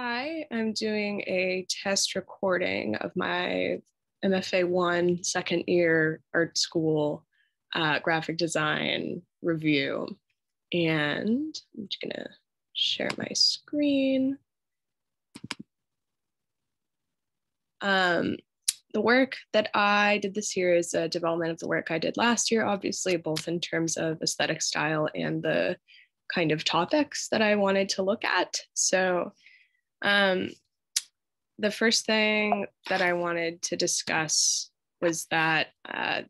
Hi, I'm doing a test recording of my MFA 1 second year art school graphic design review. And I'm just gonna share my screen. The work that I did this year is a development of the work I did last year, obviously, both in terms of aesthetic style and the kind of topics that I wanted to look at. So the first thing that I wanted to discuss was that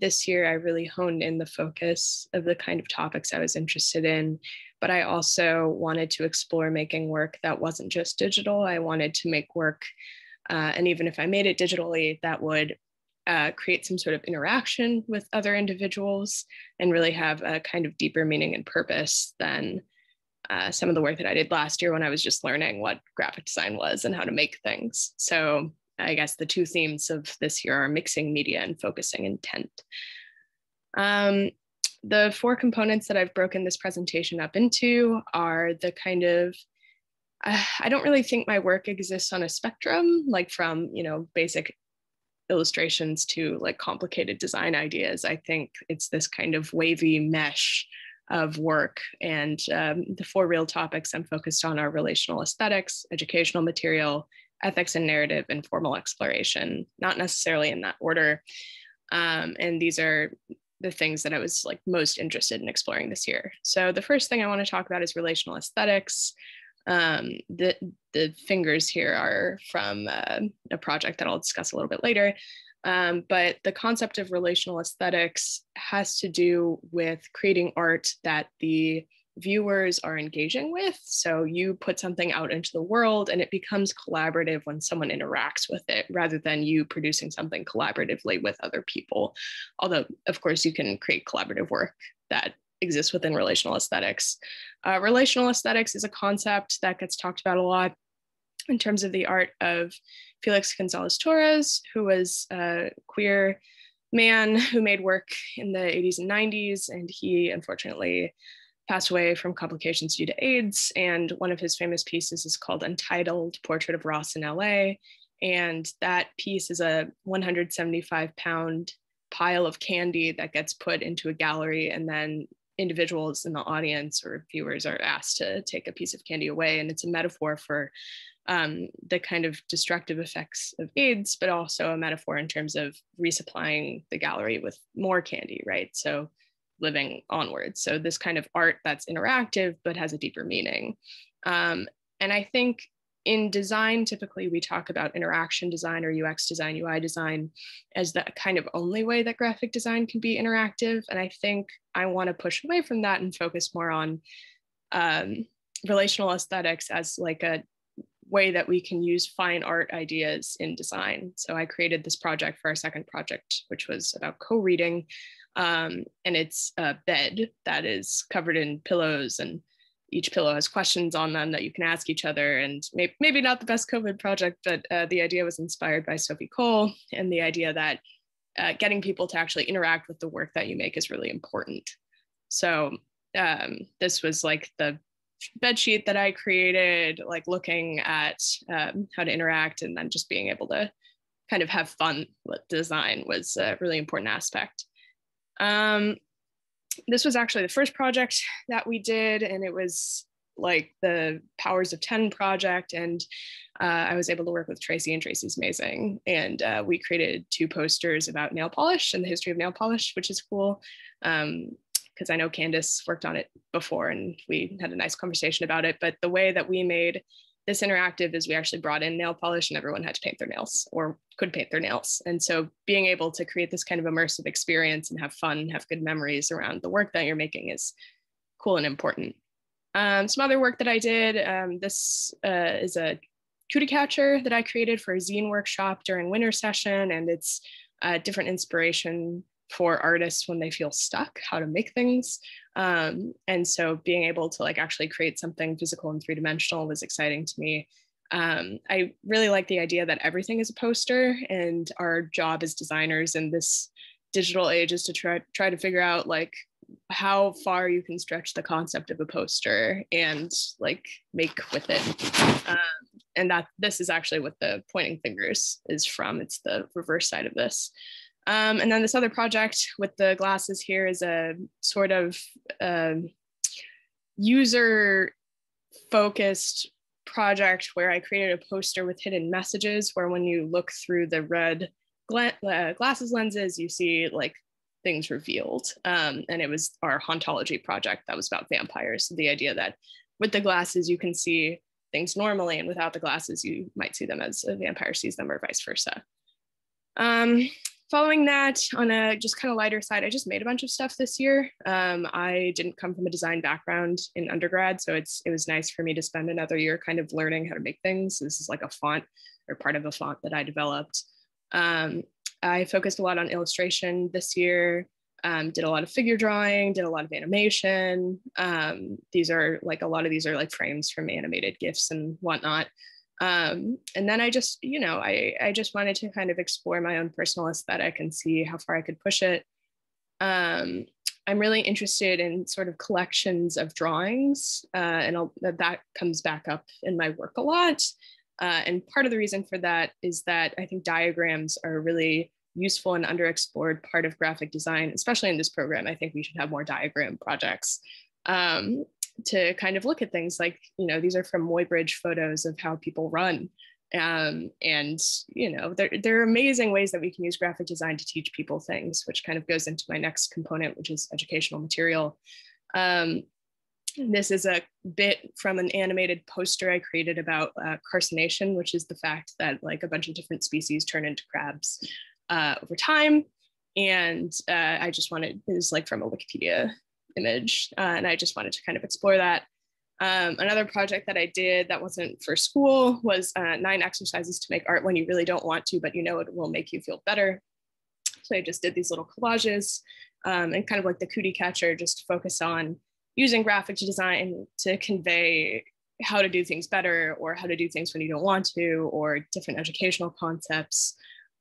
this year I really honed in the focus of the kind of topics I was interested in, but I also wanted to explore making work that wasn't just digital. I wanted to make work, and even if I made it digitally, that would create some sort of interaction with other individuals and really have a kind of deeper meaning and purpose than some of the work that I did last year when I was just learning what graphic design was and how to make things. So I guess the two themes of this year are mixing media and focusing intent. The four components that I've broken this presentation up into are the kind of, I don't really think my work exists on a spectrum, like from, basic illustrations to like complicated design ideas. I think it's this kind of wavy mesh of work. And the four real topics I'm focused on are relational aesthetics, educational material, ethics and narrative, and formal exploration, not necessarily in that order. And these are the things that I was like most interested in exploring this year. So the first thing I want to talk about is relational aesthetics. The fingers here are from a project that I'll discuss a little bit later. But the concept of relational aesthetics has to do with creating art that the viewers are engaging with. So you put something out into the world and it becomes collaborative when someone interacts with it, rather than you producing something collaboratively with other people. Although, of course, you can create collaborative work that exists within relational aesthetics. Relational aesthetics is a concept that gets talked about a lot in terms of the art of Felix Gonzalez-Torres, who was a queer man who made work in the 80s and 90s, and he unfortunately passed away from complications due to AIDS. And one of his famous pieces is called Untitled Portrait of Ross in LA. And that piece is a 175-pound pile of candy that gets put into a gallery, and then individuals in the audience or viewers are asked to take a piece of candy away. And it's a metaphor for the kind of destructive effects of AIDS, but also a metaphor in terms of resupplying the gallery with more candy, right? So living onwards. So this kind of art that's interactive, but has a deeper meaning. And I think in design, typically we talk about interaction design or UX design, UI design as the kind of only way that graphic design can be interactive. And I think I want to push away from that and focus more on relational aesthetics as like a way that we can use fine art ideas in design. So I created this project for our second project, which was about co-reading. And it's a bed that is covered in pillows, and each pillow has questions on them that you can ask each other. And maybe not the best COVID project, but the idea was inspired by Sophie Cole, and the idea that getting people to actually interact with the work that you make is really important. So this was like the bed sheet that I created, like looking at how to interact, and then just being able to kind of have fun with design was a really important aspect. This was actually the first project that we did, and it was like the Powers of 10 project. And I was able to work with Tracy, and Tracy's amazing. And we created two posters about nail polish and the history of nail polish, which is cool. Because I know Candace worked on it before and we had a nice conversation about it. But the way that we made this interactive is we actually brought in nail polish, and everyone had to paint their nails or could paint their nails. And so being able to create this kind of immersive experience and have fun, have good memories around the work that you're making is cool and important. Some other work that I did, this is a cootie catcher that I created for a zine workshop during winter session. And it's a different inspiration for artists when they feel stuck, how to make things. And so being able to like actually create something physical and three-dimensional was exciting to me. I really like the idea that everything is a poster, and our job as designers in this digital age is to try to figure out like how far you can stretch the concept of a poster and like make with it. And that this is actually what the pointing fingers is from. It's the reverse side of this. And then this other project with the glasses here is a sort of user-focused project where I created a poster with hidden messages where when you look through the red glasses lenses, you see like things revealed. And it was our hauntology project that was about vampires. So the idea that with the glasses, you can see things normally, and without the glasses, you might see them as a vampire sees them, or vice versa. Following that, on a just kind of lighter side, I just made a bunch of stuff this year. I didn't come from a design background in undergrad, so it was nice for me to spend another year kind of learning how to make things. This is like a font, or part of a font that I developed. I focused a lot on illustration this year, did a lot of figure drawing, did a lot of animation. These are like, a lot of these are like frames from animated GIFs and whatnot. And then I just, I just wanted to kind of explore my own personal aesthetic and see how far I could push it. I'm really interested in sort of collections of drawings, and that comes back up in my work a lot. And part of the reason for that is that I think diagrams are a really useful and underexplored part of graphic design, especially in this program. I think we should have more diagram projects. To kind of look at things like, these are from Muybridge photos of how people run. And, there are amazing ways that we can use graphic design to teach people things, which kind of goes into my next component, which is educational material. This is a bit from an animated poster I created about carcination, which is the fact that like a bunch of different species turn into crabs over time. And I just wanted, it was like from a Wikipedia image, and I just wanted to kind of explore that. Another project that I did that wasn't for school was 9 exercises to make art when you really don't want to, but it will make you feel better. So I just did these little collages, and kind of like the cootie catcher, just to focus on using graphic design to convey how to do things better, or how to do things when you don't want to, or different educational concepts.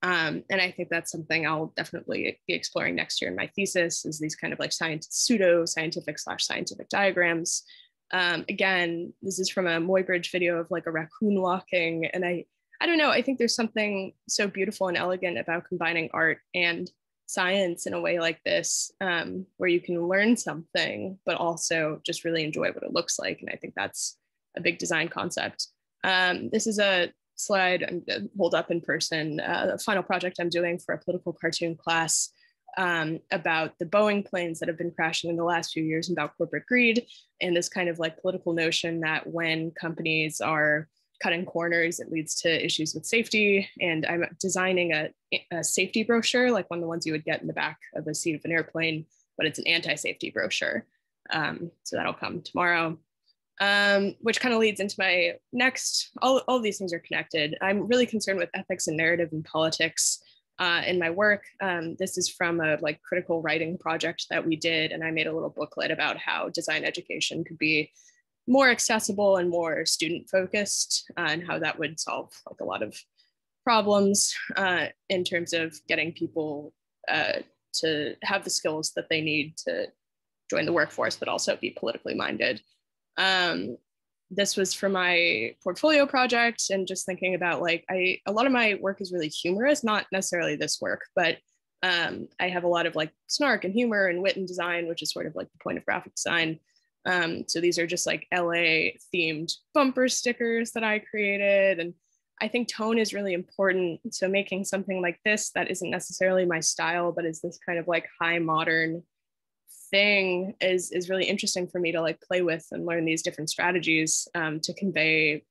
And I think that's something I'll definitely be exploring next year in my thesis, is these kind of like pseudo-scientific/scientific diagrams. Again, this is from a Muybridge video of like a raccoon walking. And I don't know, I think there's something so beautiful and elegant about combining art and science in a way like this, where you can learn something, but also just really enjoy what it looks like. And I think that's a big design concept. This is a slide I'm gonna hold up in person, the final project I'm doing for a political cartoon class, about the Boeing planes that have been crashing in the last few years, and about corporate greed, and this kind of like political notion that when companies are cutting corners, it leads to issues with safety. And I'm designing a safety brochure, like one of the ones you would get in the back of a seat of an airplane, but it's an anti-safety brochure. So that'll come tomorrow. Which kind of leads into my next, all of these things are connected. I'm really concerned with ethics and narrative and politics in my work. This is from a like critical writing project that we did, and I made a little booklet about how design education could be more accessible and more student focused, and how that would solve like a lot of problems in terms of getting people to have the skills that they need to join the workforce, but also be politically minded. This was for my portfolio project, and just thinking about like, a lot of my work is really humorous, not necessarily this work, but I have a lot of like snark and humor and wit and design, which is sort of like the point of graphic design. So these are just like LA themed bumper stickers that I created. And I think tone is really important. So making something like this that isn't necessarily my style, but is this kind of like high modern thing is really interesting for me to like play with and learn these different strategies to convey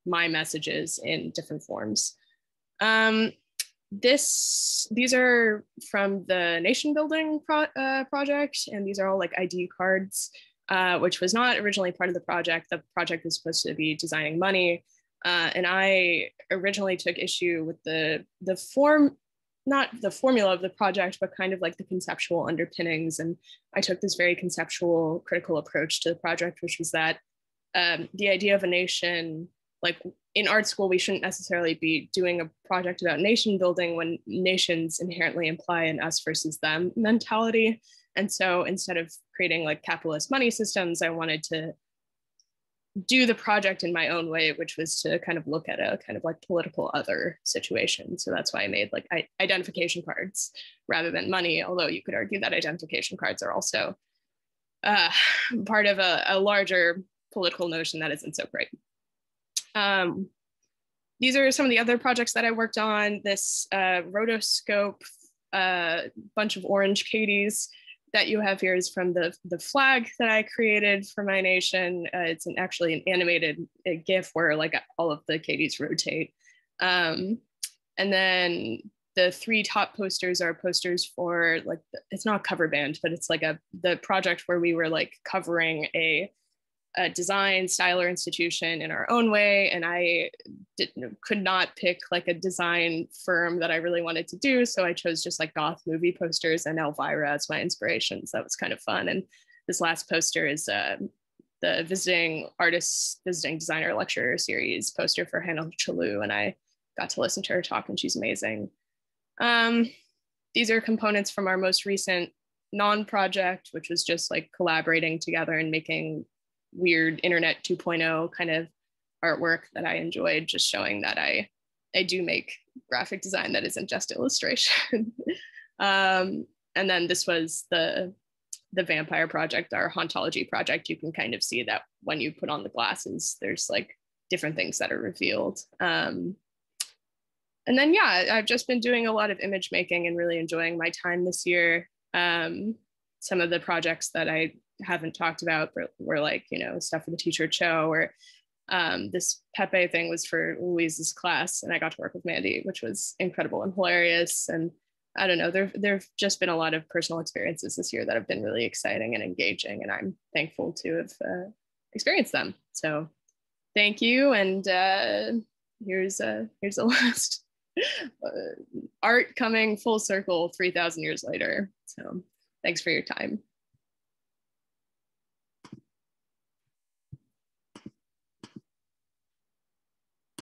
my messages in different forms. These are from the nation building project, and these are all like ID cards, which was not originally part of the project. The project was supposed to be designing money, and I originally took issue with the form, not the formula of the project, but kind of like the conceptual underpinnings. And I took this very conceptual, critical approach to the project, which was that the idea of a nation, like in art school, we shouldn't necessarily be doing a project about nation building when nations inherently imply an us versus them mentality. And so instead of creating like capitalist money systems, I wanted to do the project in my own way, which was to kind of look at a kind of like political other situation. So that's why I made like identification cards rather than money, although you could argue that identification cards are also part of a larger political notion that isn't so great. These are some of the other projects that I worked on. This rotoscope, bunch of orange Katies that you have here is from the flag that I created for my nation. It's actually an animated GIF where like all of the Katies rotate. And then the 3 top posters are posters for like, it's not a cover band, but it's like the project where we were like covering a design style or institution in our own way. And I could not pick like a design firm that I really wanted to do. So I chose just like goth movie posters and Elvira as my inspirations. That was kind of fun. And this last poster is the visiting artist, visiting designer lecturer series poster for Hannah Chalou. And I got to listen to her talk and she's amazing. These are components from our most recent non-project, which was just like collaborating together and making weird internet 2.0 kind of artwork that I enjoyed, just showing that I do make graphic design that isn't just illustration. And then this was the vampire project, our hauntology project. You can kind of see that when you put on the glasses, there's like different things that are revealed. And then, yeah, I've just been doing a lot of image making and really enjoying my time this year. Some of the projects that I haven't talked about were like, you know, stuff for the teacher show, or this Pepe thing was for Louise's class, and I got to work with Mandy, which was incredible and hilarious. And I don't know, there've just been a lot of personal experiences this year that have been really exciting and engaging, and I'm thankful to have experienced them. So thank you. And here's the last art coming full circle 3,000 years later. So thanks for your time.